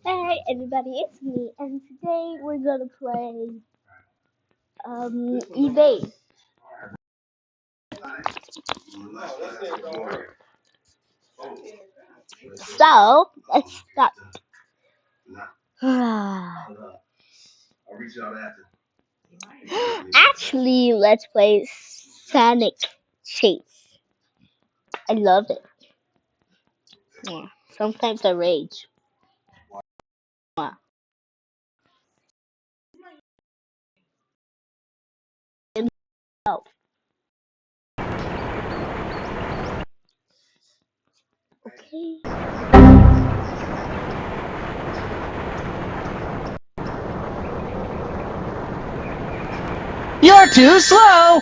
Hey everybody, it's me, and today we're gonna play eBay. So let's start. Actually, let's play Sonic Chase. I love it. Yeah. Sometimes I rage. Wow. Oh, okay. You're too slow!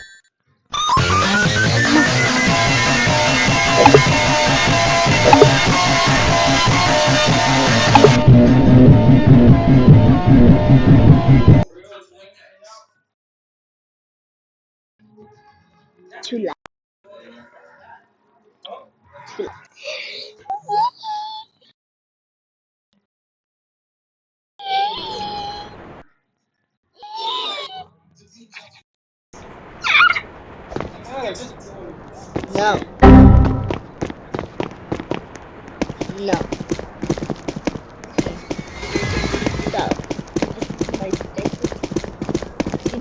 Too loud. Too loud. No. No. So, this is my second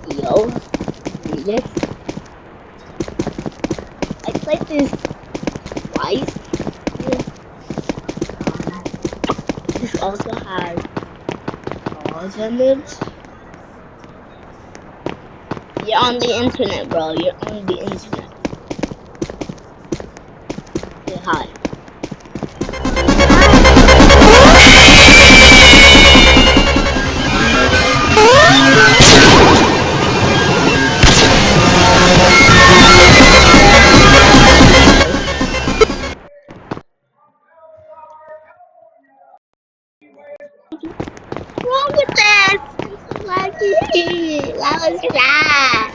video. This. I played this twice. This also has laws in it. You're on the internet, bro. You're on the internet. Say hi. What's wrong with this? I'm so lucky. That was bad.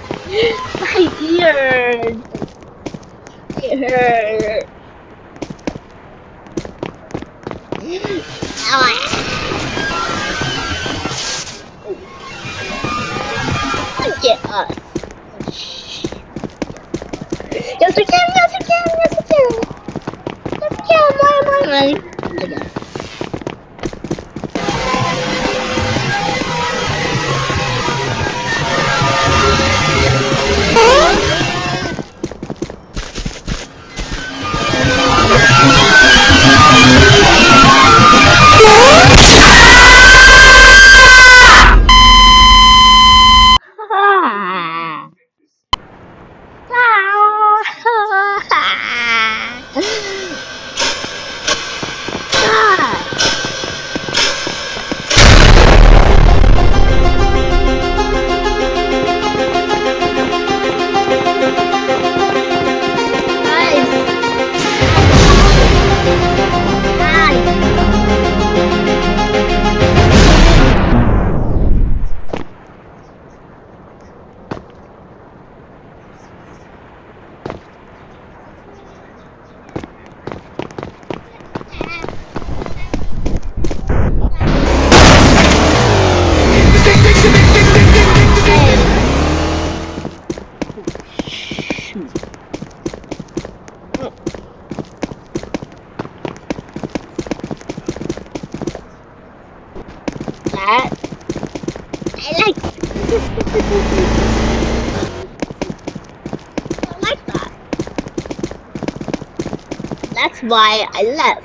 My ears. It hurt. Get us. Yes, we can. Yes, we can. Yes, we can. Yes, we can. Why? Okay. That I like. I like that. That's why I left.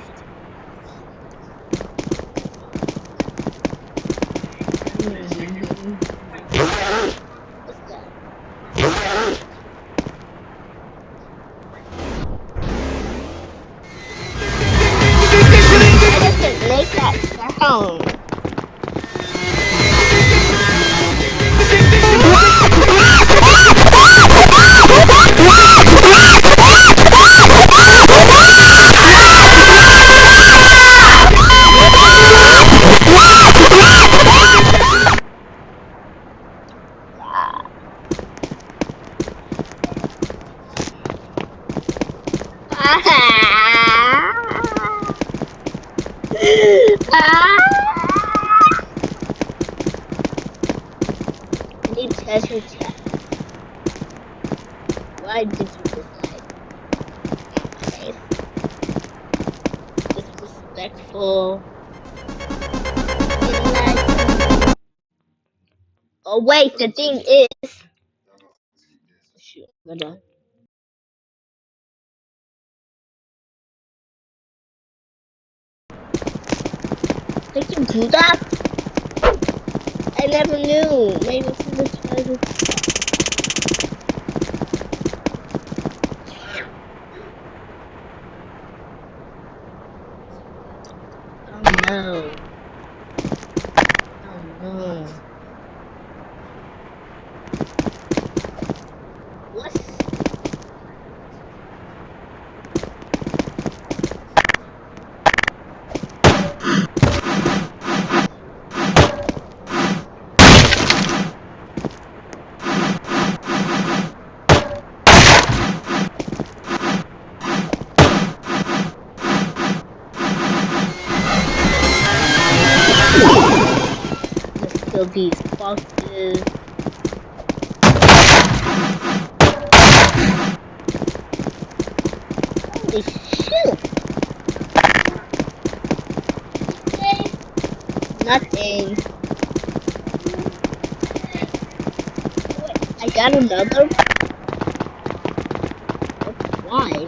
I didn't make that sound. Oh wait, the thing is, shoot, hold on. They can do that? I never knew. Maybe it's in the treasure. Oh no. Oh no. What? Let's kill these foxes. Holy shoot! Nothing. Wait, I got another. Why?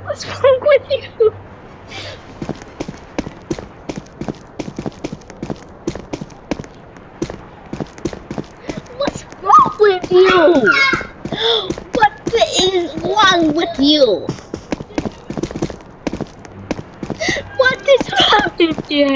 What's wrong with you? What's wrong with you? What's wrong with you? What is wrong with you? What is wrong with you?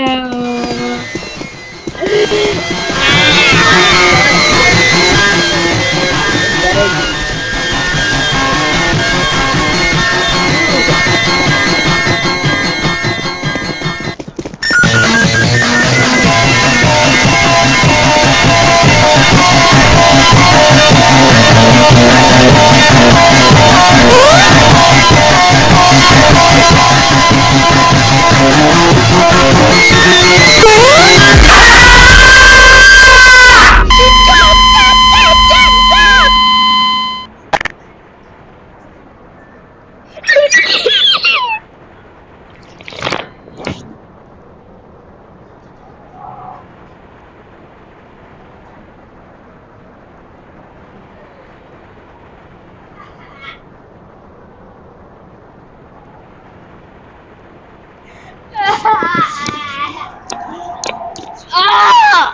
Ah!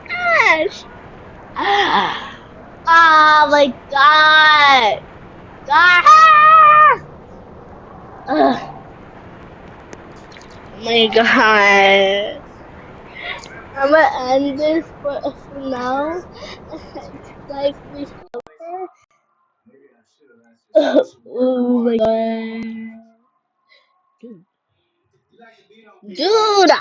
Gosh! Oh my god! God! Oh my god! I'm gonna end this for now. Like we oh my god. Dude. Dude!